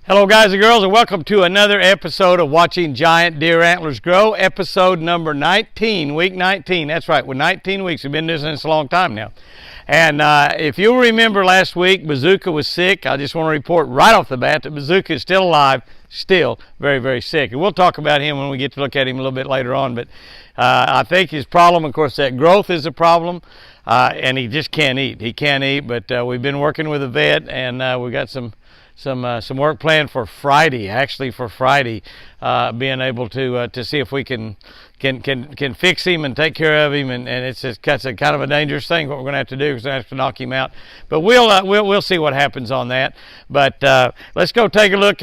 Hello guys and girls, and welcome to another episode of Watching Giant Deer Antlers Grow, episode number 19, week 19. That's right, we're 19 weeks. We've been doing this a long time now. And if you'll remember last week, Bazooka was sick. I just want to report right off the bat that Bazooka is still alive, still very, very sick. And we'll talk about him when we get to look at him a little bit later on. But I think his problem, of course, that growth is a problem. And he just can't eat. He can't eat, but we've been working with a vet, and we got some work planned for Friday. Actually, for Friday, being able to see if we can fix him and take care of him, and it's a kind of a dangerous thing. What we're going to have to do is we're going to have to knock him out, but we'll see what happens on that. But let's go take a look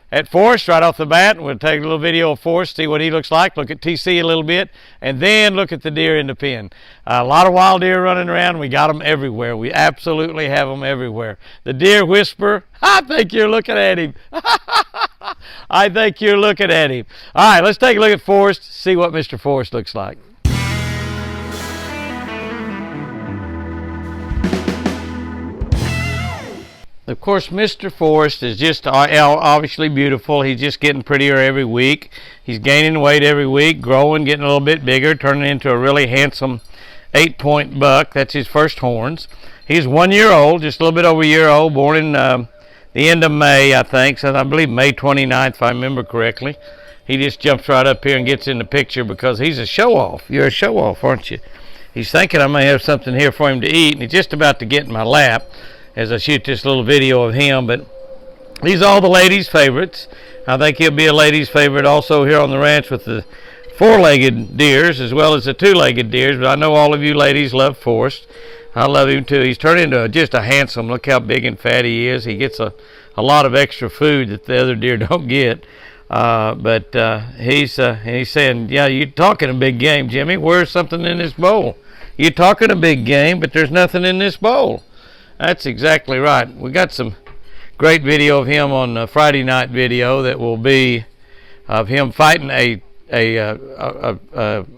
at Forrest right off the bat, and we'll take a little video of Forrest, see what he looks like, look at TC a little bit, and then look at the deer in the pen. A lot of wild deer running around. We got them everywhere. We absolutely have them everywhere. The deer whisper, I think you're looking at him. I think you're looking at him. All right, let's take a look at Forrest, see what Mr. Forrest looks like. Of course, Mr. Forrest is just obviously beautiful. He's just getting prettier every week. He's gaining weight every week, growing, getting a little bit bigger, turning into a really handsome 8-point buck. That's his first horns. He's 1 year old, just a little bit over a year old, born in the end of May, I think. So I believe May 29th, if I remember correctly. He just jumps right up here and gets in the picture because he's a show-off. You're a show-off, aren't you? He's thinking I may have something here for him to eat, and he's just about to get in my lap as I shoot this little video of him. But he's all the ladies' favorites. I think he'll be a lady's favorite also here on the ranch with the four-legged deers as well as the two-legged deers. But I know all of you ladies love Forrest. I love him too. He's turned into just a handsome, look how big and fat he is. He gets a lot of extra food that the other deer don't get. But he's saying, yeah, you're talking a big game, Jimmy. Where's something in this bowl? You're talking a big game, but there's nothing in this bowl. That's exactly right. We got some great video of him on the Friday night video that will be of him fighting a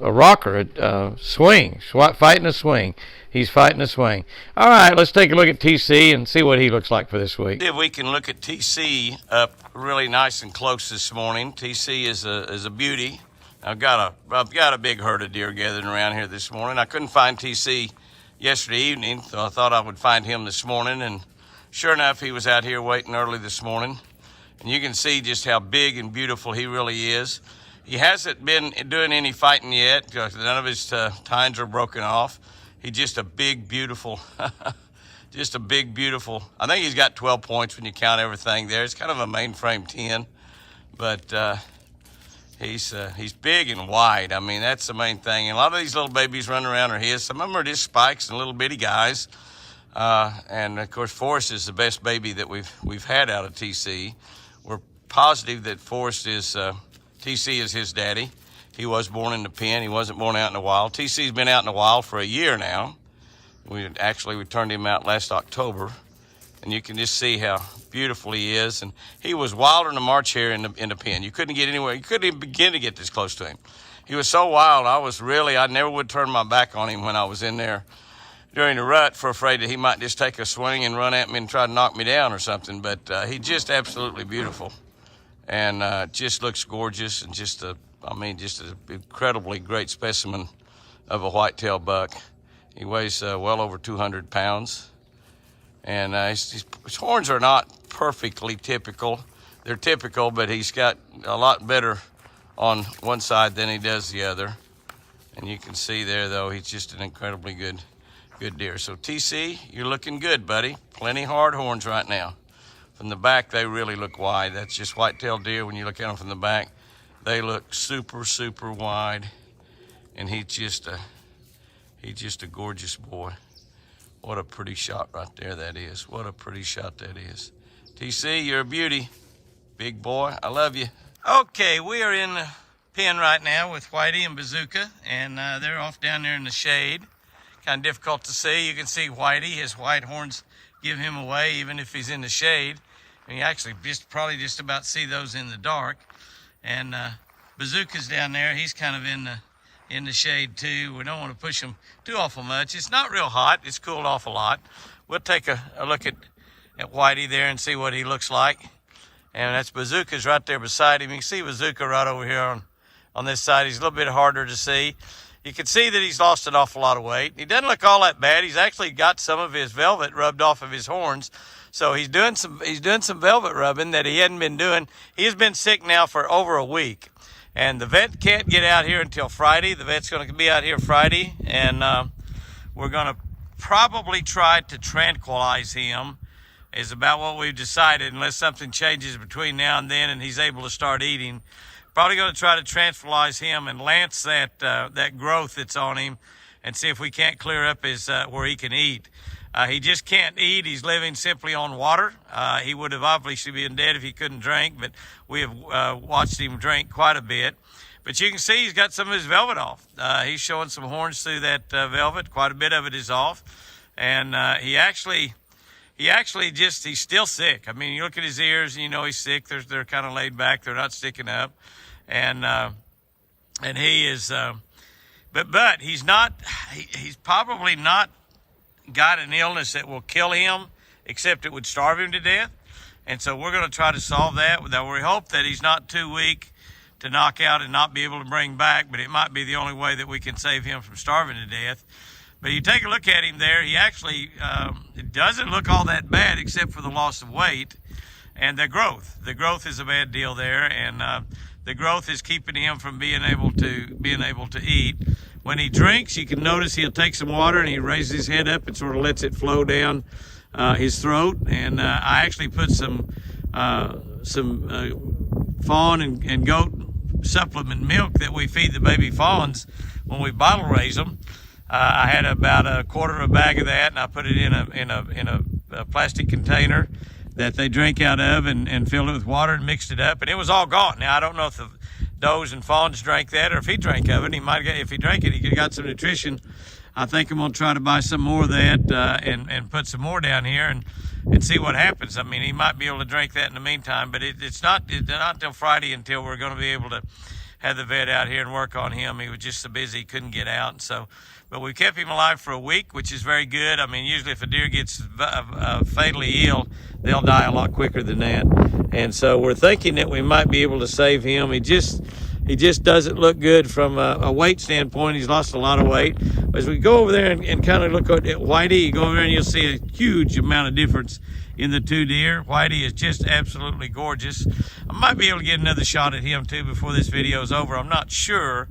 rocker, a swing, fighting a swing. He's fighting a swing. All right, let's take a look at TC and see what he looks like for this week. If we can look at TC up really nice and close this morning. TC is a beauty. I've got a big herd of deer gathering around here this morning. I couldn't find TC yesterday evening, so I thought I would find him this morning, and sure enough, he was out here waiting early this morning. And you can see just how big and beautiful he really is. He hasn't been doing any fighting yet because none of his tines are broken off. He's just a big, beautiful, just a big, beautiful. I think he's got 12 points when you count everything there. It's kind of a mainframe 10, but he's big and wide. I mean, that's the main thing. And a lot of these little babies running around are his. Some of them are just spikes and little bitty guys. And of course, Forrest is the best baby that we've had out of TC. We're positive that Forrest is TC is his daddy. He was born in the pen. He wasn't born out in the wild. TC's been out in the wild for a year now. We turned him out last October. And you can just see how beautiful he is. And he was wilder than a March hare in the pen. You couldn't get anywhere. You couldn't even begin to get this close to him. He was so wild. I never would turn my back on him when I was in there during the rut, for afraid that he might just take a swing and run at me and try to knock me down or something. But he's just absolutely beautiful. And just looks gorgeous, and just an incredibly great specimen of a whitetail buck. He weighs well over 200 pounds. And his horns are not perfectly typical. They're typical, but he's got a lot better on one side than he does the other. And you can see there, though, he's just an incredibly good deer. So, TC, you're looking good, buddy. Plenty hard horns right now. From the back, they really look wide. That's just white-tailed deer. When you look at them from the back, they look super, super wide. And he's just a gorgeous boy. What a pretty shot right there that is. What a pretty shot that is. TC, you're a beauty. Big boy, I love you. Okay, we are in the pen right now with Whitey and Bazooka, and they're off down there in the shade. Kind of difficult to see. You can see Whitey, his white horns give him away even if he's in the shade. And you actually probably just about see those in the dark. And Bazooka's down there. He's kind of in the shade too. We don't want to push him too awful much. It's not real hot. It's cooled off a lot. We'll take a look at at Whitey there and see what he looks like. And that's Bazooka's right there beside him. You can see Bazooka right over here on this side. He's a little bit harder to see. You can see that he's lost an awful lot of weight. He doesn't look all that bad. He's actually got some of his velvet rubbed off of his horns. So he's doing some velvet rubbing that he hadn't been doing. He has been sick now for over a week. And the vet can't get out here until Friday. The vet's going to be out here Friday. And we're going to probably try to tranquilize him, is about what we've decided, unless something changes between now and then and he's able to start eating. Probably going to try to tranquilize him and lance that growth that's on him and see if we can't clear up his where he can eat. He just can't eat. He's living simply on water. He would have obviously been dead if he couldn't drink, but we have watched him drink quite a bit. But you can see he's got some of his velvet off. He's showing some horns through that velvet. Quite a bit of it is off. And he's still sick. I mean, you look at his ears and you know he's sick. They're kind of laid back. They're not sticking up. And he is, but he's not, he's probably not got an illness that will kill him, except it would starve him to death. And so we're going to try to solve that. We hope that he's not too weak to knock out and not be able to bring back, but it might be the only way that we can save him from starving to death. But you take a look at him there, he actually it doesn't look all that bad except for the loss of weight and the growth. The growth is a bad deal there, and the growth is keeping him from being able to eat. When he drinks, you can notice he'll take some water and he raises his head up and sort of lets it flow down his throat. And I actually put some fawn and goat supplement milk that we feed the baby fawns when we bottle raise them. I had about a quarter of a bag of that, and I put it in a plastic container that they drink out of, and filled it with water and mixed it up, and it was all gone. Now I don't know if the does and fawns drank that, or if he drank of it. If he drank it, he could have got some nutrition. I think I'm going to try to buy some more of that and put some more down here and see what happens. I mean, he might be able to drink that in the meantime, but it's not until Friday until we're going to be able to have the vet out here and work on him. He was just so busy he couldn't get out. And so, but we kept him alive for a week, which is very good. I mean, usually if a deer gets fatally ill, they'll die a lot quicker than that. And so we're thinking that we might be able to save him. He just doesn't look good from a weight standpoint. He's lost a lot of weight. As we go over there and kind of look at Whitey, you go over there and you'll see a huge amount of difference in the two deer. Whitey is just absolutely gorgeous. I might be able to get another shot at him too before this video is over. I'm not sure,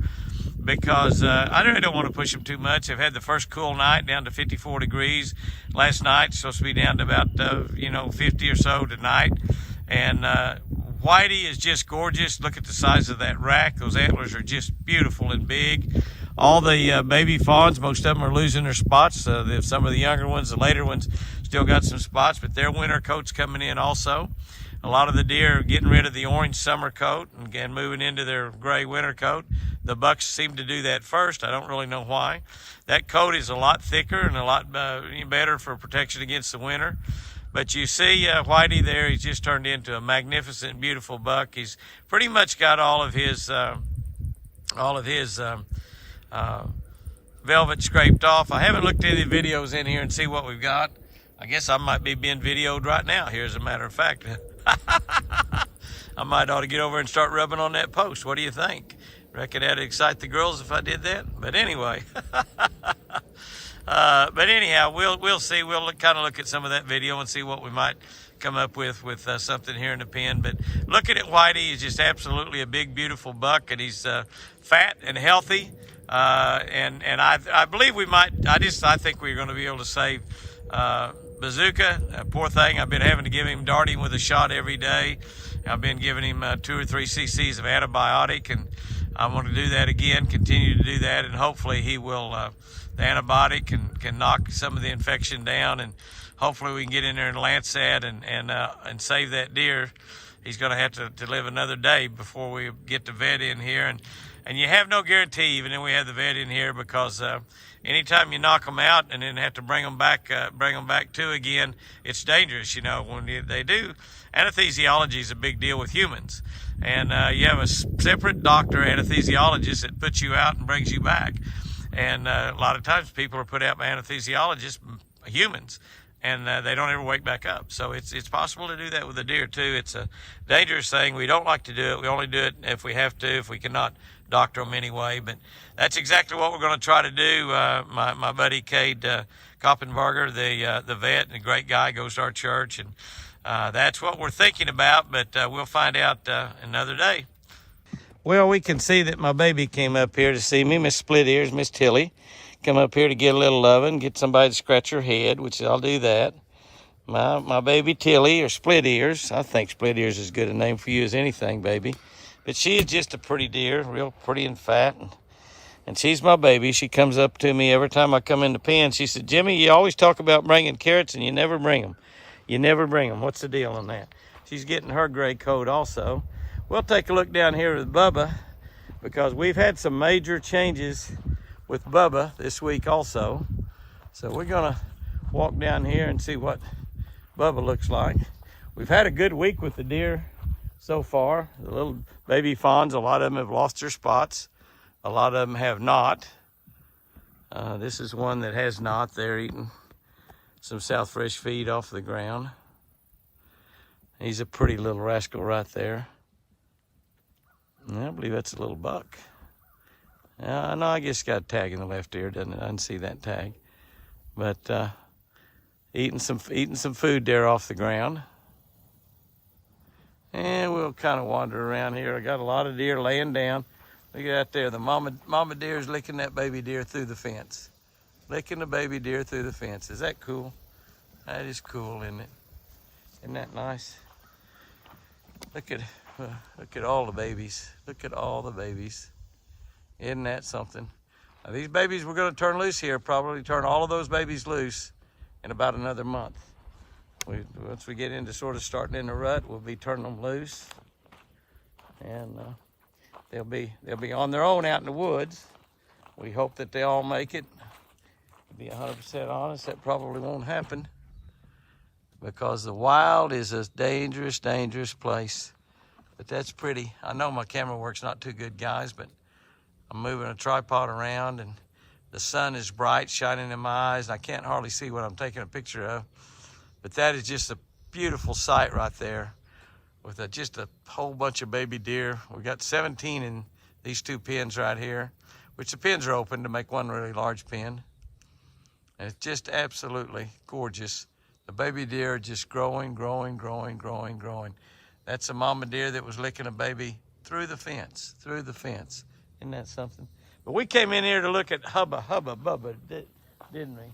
because I really don't want to push him too much. I've had the first cool night down to 54 degrees last night. It's supposed to be down to about 50 or so tonight. And Whitey is just gorgeous. Look at the size of that rack. Those antlers are just beautiful and big. All the baby fawns, most of them are losing their spots. Some of the younger ones, the later ones, still got some spots, but their winter coat's coming in also. A lot of the deer are getting rid of the orange summer coat and moving into their gray winter coat. The bucks seem to do that first. I don't really know why. That coat is a lot thicker and a lot better for protection against the winter. But you see Whitey there, he's just turned into a magnificent, beautiful buck. He's pretty much got all of his velvet scraped off. I haven't looked at any videos in here and see what we've got. I guess I might be being videoed right now here, as a matter of fact. I might ought to get over and start rubbing on that post. What do you think? Reckon that'd excite the girls if I did that? But anyway. But anyhow, we'll see. We'll kind of look at some of that video and see what we might come up with something here in the pen. But looking at Whitey, he's just absolutely a big, beautiful buck, and he's fat and healthy. And I believe we might. I think we're going to be able to save Bazooka. Poor thing. I've been having to give him darting with a shot every day. I've been giving him 2 or 3 cc's of antibiotic, and I'm going to do that again. Continue to do that, and hopefully he will. The antibiotic can knock some of the infection down, and hopefully we can get in there and lance that and save that deer. He's going to have to live another day before we get the vet in here, and you have no guarantee even if we have the vet in here, because anytime you knock them out and then have to bring them back to again, it's dangerous. When they do, anesthesiology is a big deal with humans, and you have a separate doctor anesthesiologist that puts you out and brings you back. And a lot of times people are put out by anesthesiologists, humans. and they don't ever wake back up. So it's possible to do that with a deer too. It's a dangerous thing. We don't like to do it. We only do it if we have to, if we cannot doctor them anyway. But that's exactly what we're going to try to do. My buddy Cade Koppenberger, the vet and a great guy, goes to our church, and that's what we're thinking about. But we'll find out another day. Well, we can see that my baby came up here to see me, Miss Split Ears, Miss Tilly. Come up here to get a little loving, get somebody to scratch her head, which I'll do that. My baby Tilly, or Split Ears. I think Split Ears is as good a name for you as anything, baby. But she is just a pretty deer, real pretty and fat. And she's my baby. She comes up to me every time I come in the pen. She said, Jimmy, you always talk about bringing carrots and you never bring them. You never bring them. What's the deal on that? She's getting her gray coat also. We'll take a look down here with Bubba, because we've had some major changes with Bubba this week also. So we're gonna walk down here and see what Bubba looks like. We've had a good week with the deer so far. The little baby fawns, a lot of them have lost their spots. A lot of them have not. This is one that has not. They're eating some South Fresh feed off the ground. He's a pretty little rascal right there. I believe that's a little buck. No, I guess got a tag in the left ear, doesn't it? I didn't see that tag. But eating some food there off the ground. And we'll kind of wander around here. I got a lot of deer laying down. Look at that there. The mama deer is licking that baby deer through the fence. Licking the baby deer through the fence. Is that cool? That is cool, isn't it? Isn't that nice? Look at all the babies. Look at all the babies. Isn't that something? Now, these babies we're going to turn loose here, probably turn all of those babies loose in about another month. Once we get into sort of starting in the rut, we'll be turning them loose. And they'll be on their own out in the woods. We hope that they all make it. To be 100% honest, that probably won't happen, because the wild is a dangerous, dangerous place. But that's pretty. I know my camera work's not too good, guys, but I'm moving a tripod around and the sun is bright, shining in my eyes, and I can't hardly see what I'm taking a picture of. But that is just a beautiful sight right there, with just a whole bunch of baby deer. We got 17 in these two pens right here, which the pens are open to make one really large pen. And it's just absolutely gorgeous. The baby deer are just growing, growing, growing, growing, growing. That's a mama deer that was licking a baby through the fence, through the fence. Isn't that something? But we came in here to look at Bubba, didn't we?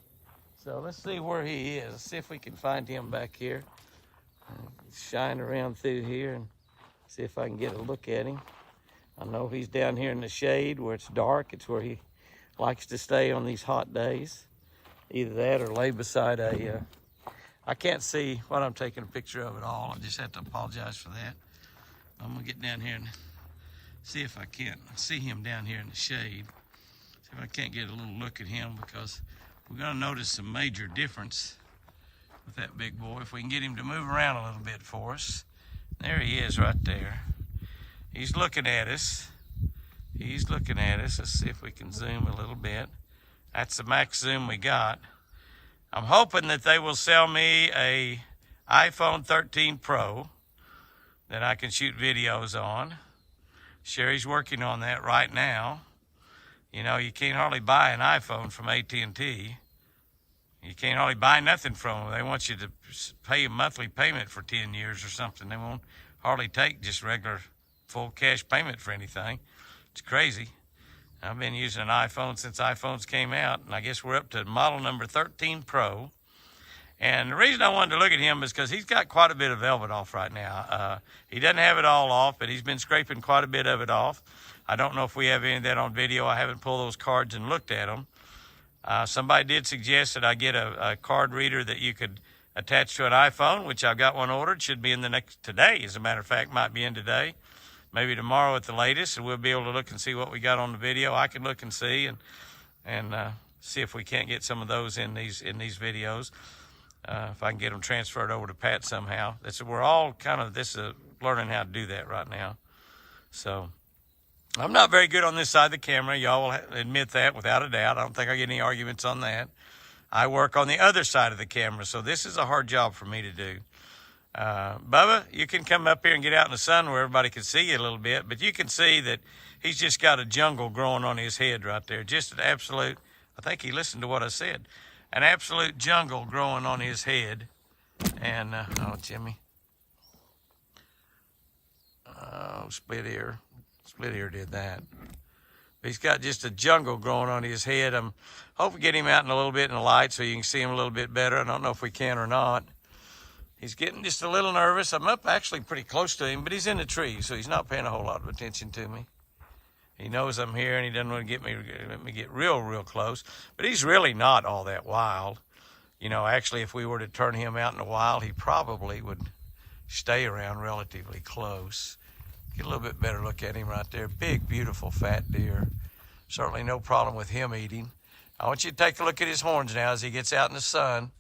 So let's see where he is. Let's see if we can find him back here. Shine around through here and see if I can get a look at him. I know he's down here in the shade where it's dark. It's where he likes to stay on these hot days. Either that or lay beside a... I can't see what I'm taking a picture of at all. I just have to apologize for that. I'm gonna get down here and see if I can't see him down here in the shade. See if I can't get a little look at him, because we're gonna notice some major difference with that big boy. If we can get him to move around a little bit for us. There he is right there. He's looking at us. He's looking at us. Let's see if we can zoom a little bit. That's the max zoom we got. I'm hoping that they will sell me a iPhone 13 Pro that I can shoot videos on. Sherry's working on that right now. You know, you can't hardly buy an iPhone from AT&T. You can't hardly buy nothing from them. They want you to pay a monthly payment for 10 years or something. They won't hardly take just regular full cash payment for anything. It's crazy. I've been using an iPhone since iPhones came out, and I guess we're up to model number 13 Pro. And the reason I wanted to look at him is because he's got quite a bit of velvet off right now. He doesn't have it all off, but he's been scraping quite a bit of it off. I don't know if we have any of that on video. I haven't pulled those cards and looked at them. Somebody did suggest that I get a card reader that you could attach to an iPhone, which I've got one ordered. Should be in the today, as a matter of fact, might be in today. Maybe tomorrow at the latest, and we'll be able to look and see what we got on the video. I can look and see and see if we can't get some of those in these videos. If I can get them transferred over to Pat somehow. We're all kind of learning how to do that right now. So I'm not very good on this side of the camera. Y'all will admit that without a doubt. I don't think I get any arguments on that. I work on the other side of the camera, so this is a hard job for me to do. Bubba, you can come up here and get out in the sun where everybody can see you a little bit, but you can see that he's just got a jungle growing on his head right there. Just an absolute, I think he listened to what I said, an absolute jungle growing on his head. And, oh, Jimmy. Oh, split ear. Split ear did that. But he's got just a jungle growing on his head. I'm hoping to get him out in a little bit in the light so you can see him a little bit better. I don't know if we can or not. He's getting just a little nervous. I'm up actually pretty close to him, but he's in the tree, so he's not paying a whole lot of attention to me. He knows I'm here, and he doesn't want to let me get real close. But he's really not all that wild. You know, actually, if we were to turn him out in the wild, he probably would stay around relatively close. Get a little bit better look at him right there. Big, beautiful, fat deer. Certainly no problem with him eating. I want you to take a look at his horns now as he gets out in the sun.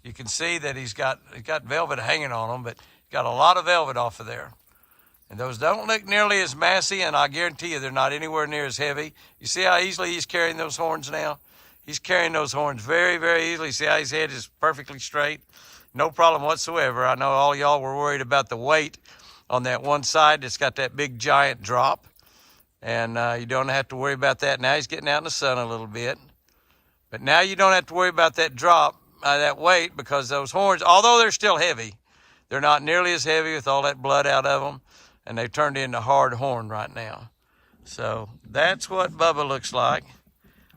You can see that he's got velvet hanging on him, but he's got a lot of velvet off of there. And those don't look nearly as massy, and I guarantee you they're not anywhere near as heavy. You see how easily he's carrying those horns now? He's carrying those horns very easily. See how his head is perfectly straight? No problem whatsoever. I know all y'all were worried about the weight on that one side that's got that big giant drop. And you don't have to worry about that. Now he's getting out in the sun a little bit. But now you don't have to worry about that drop, that weight, because those horns, although they're still heavy, they're not nearly as heavy with all that blood out of them. And they've turned into hard horn right now. So that's what Bubba looks like.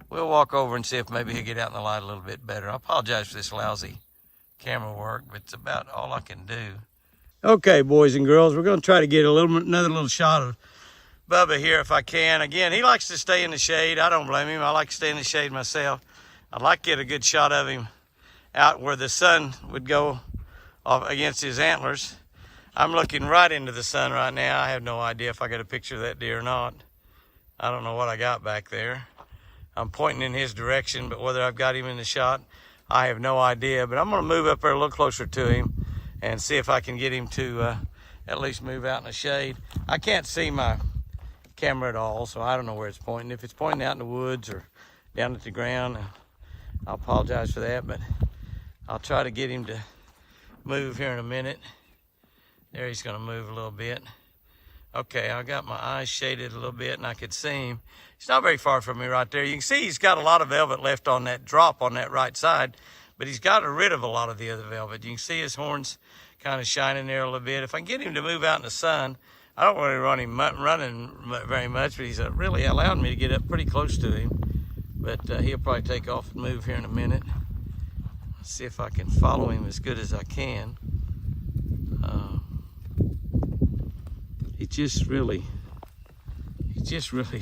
We'll walk over and see if maybe he'll get out in the light a little bit better. I apologize for this lousy camera work, but it's about all I can do. Okay, boys and girls, we're going to try to get another little shot of Bubba here if I can. Again, he likes to stay in the shade. I don't blame him. I like to stay in the shade myself. I'd like to get a good shot of him out where the sun would go off against his antlers. I'm looking right into the sun right now. I have no idea if I got a picture of that deer or not. I don't know what I got back there. I'm pointing in his direction, but whether I've got him in the shot, I have no idea. But I'm going to move up there a little closer to him and see if I can get him to at least move out in the shade. I can't see my camera at all, so I don't know where it's pointing. If it's pointing out in the woods or down at the ground, I apologize for that, but I'll try to get him to move here in a minute. There, he's going to move a little bit. Okay, I got my eyes shaded a little bit and I could see him. He's not very far from me right there. You can see he's got a lot of velvet left on that drop on that right side, but he's got rid of a lot of the other velvet. You can see his horns kind of shining there a little bit. If I can get him to move out in the sun, I don't want to run him running very much, but he's really allowed me to get up pretty close to him. But he'll probably take off and move here in a minute. Let's see if I can follow him as good as I can. He's just really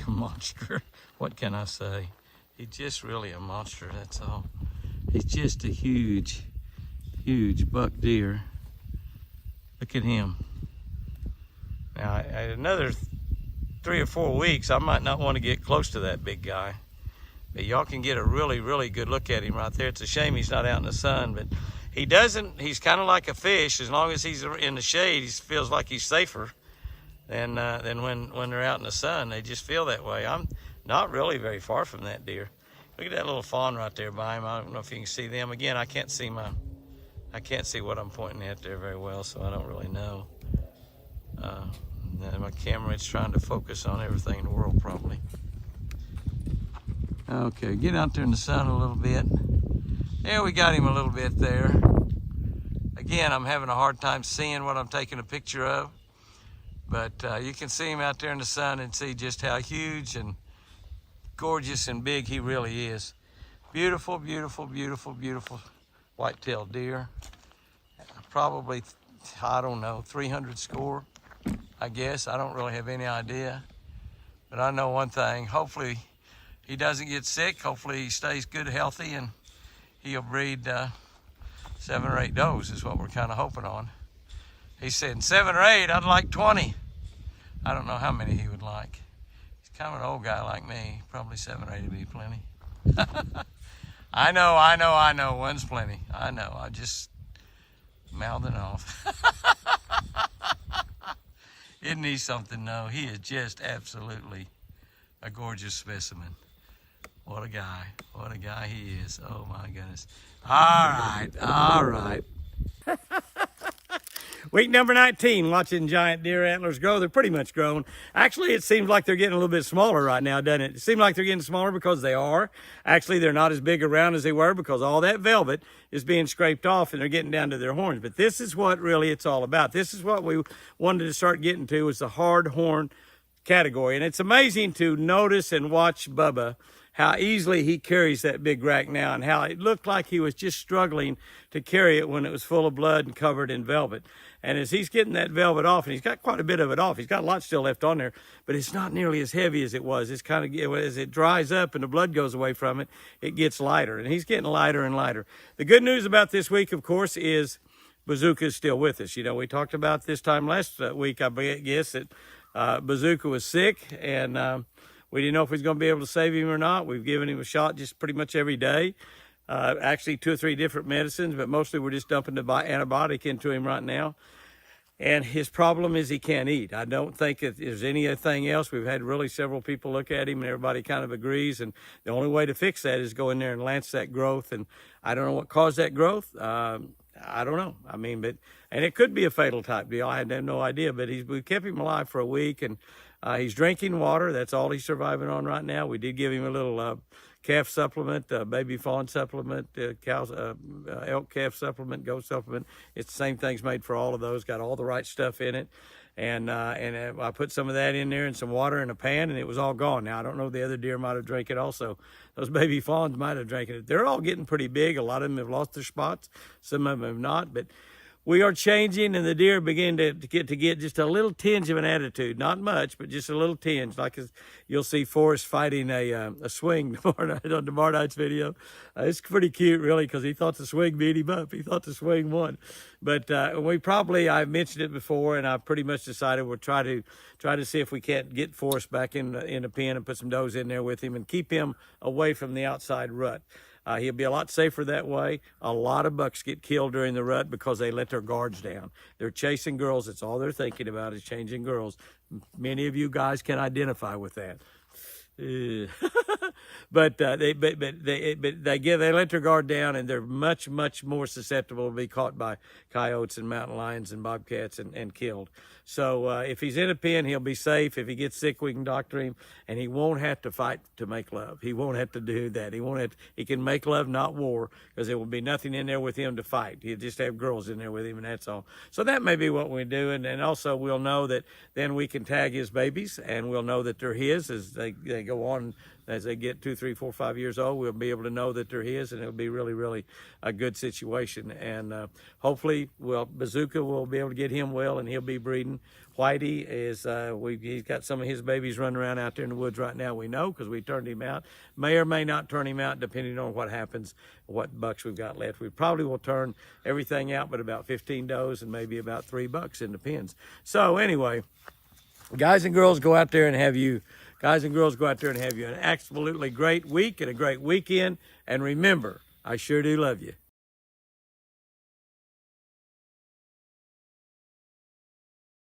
a monster. What can I say? He's just really a monster, that's all. He's just a huge buck deer. Look at him. Now, another 3 or 4 weeks, I might not want to get close to that big guy. But y'all can get a really good look at him right there. It's a shame he's not out in the sun, but he's kind of like a fish. As long as he's in the shade, he feels like he's safer than when they're out in the sun. They just feel that way. I'm not really very far from that deer. Look at that little fawn right there by him. I don't know if you can see them. Again, I can't see what I'm pointing at there very well, so I don't really know. My camera, it's trying to focus on everything in the world probably. Okay, get out there in the sun a little bit. There, we got him a little bit there. Again, I'm having a hard time seeing what I'm taking a picture of. But you can see him out there in the sun and see just how huge and gorgeous and big he really is. Beautiful white-tailed deer. Probably, I don't know, 300 score, I guess. I don't really have any idea. But I know one thing. Hopefully he doesn't get sick. Hopefully he stays good, healthy, and he'll breed 7 or 8 does is what we're kind of hoping on. He said 7 or 8, I'd like 20. I don't know how many he would like. He's kind of an old guy like me. Probably 7 or 8 would be plenty. I know. One's plenty. I know. I just mouthing off. Isn't he something? No, he is just absolutely a gorgeous specimen. What a guy. What a guy he is. Oh, my goodness. All right. Week number 19, watching giant deer antlers grow. They're pretty much grown. Actually, it seems like they're getting a little bit smaller right now, doesn't it? It seems like they're getting smaller because they are. Actually, they're not as big around as they were because all that velvet is being scraped off and they're getting down to their horns. But this is what really it's all about. This is what we wanted to start getting to, is the hard horn category. And it's amazing to notice and watch Bubba, how easily he carries that big rack now, and how it looked like he was just struggling to carry it when it was full of blood and covered in velvet. And as he's getting that velvet off, and he's got quite a bit of it off, he's got a lot still left on there, but it's not nearly as heavy as it was. It's kind of, as it dries up and the blood goes away from it, it gets lighter, and he's getting lighter and lighter. The good news about this week, of course, is Bazooka is still with us. You know, we talked about this time last week, I guess, that Bazooka was sick, and we didn't know if we was going to be able to save him or not. We've given him a shot just pretty much every day. Actually 2 or 3 different medicines, but mostly we're just dumping the antibiotic into him right now. And his problem is he can't eat. I don't think that there's anything else. We've had really several people look at him, and everybody kind of agrees. And the only way to fix that is go in there and lance that growth. And I don't know what caused that growth. I don't know. I mean, and it could be a fatal type deal. I had no idea, but we kept him alive for a week, and he's drinking water. That's all he's surviving on right now. We did give him a little calf supplement, baby fawn supplement, elk calf supplement, goat supplement. It's the same thing's made for all of those. Got all the right stuff in it. And I put some of that in there and some water in a pan, and it was all gone. Now, I don't know, the other deer might have drank it also. Those baby fawns might have drank it. They're all getting pretty big. A lot of them have lost their spots. Some of them have not. But we are changing, and the deer begin to get just a little tinge of an attitude. Not much, but just a little tinge. Like you'll see Forrest fighting a swing on tomorrow night's video. It's pretty cute, really, because he thought the swing beat him up. He thought the swing won. But I've mentioned it before, and I've pretty much decided we'll try to see if we can't get Forrest back in the pen and put some does in there with him and keep him away from the outside rut. He'll be a lot safer that way. A lot of bucks get killed during the rut because they let their guards down. They're chasing girls. That's all they're thinking about, is changing girls. Many of you guys can identify with that. But they let their guard down, and they're much more susceptible to be caught by coyotes and mountain lions and bobcats and killed. So if he's in a pen, he'll be safe. If he gets sick, we can doctor him, and he won't have to fight to make love. He won't have to do that. He can make love, not war, because there will be nothing in there with him to fight. He'll just have girls in there with him, and that's all. So that may be what we do, and also we'll know that then we can tag his babies, and we'll know that they're his as they go on. As they get 2, 3, 4, 5 years old, we'll be able to know that they're his, and it'll be really a good situation. And hopefully, Bazooka will be able to get him well, and he'll be breeding. Whitey he's got some of his babies running around out there in the woods right now. We know because we turned him out. May or may not turn him out depending on what happens, what bucks we've got left. We probably will turn everything out, but about 15 does and maybe about 3 bucks in the pens. So anyway, guys and girls, go out there and have you. Guys and girls, go out there and have you an absolutely great week and a great weekend. And remember, I sure do love you.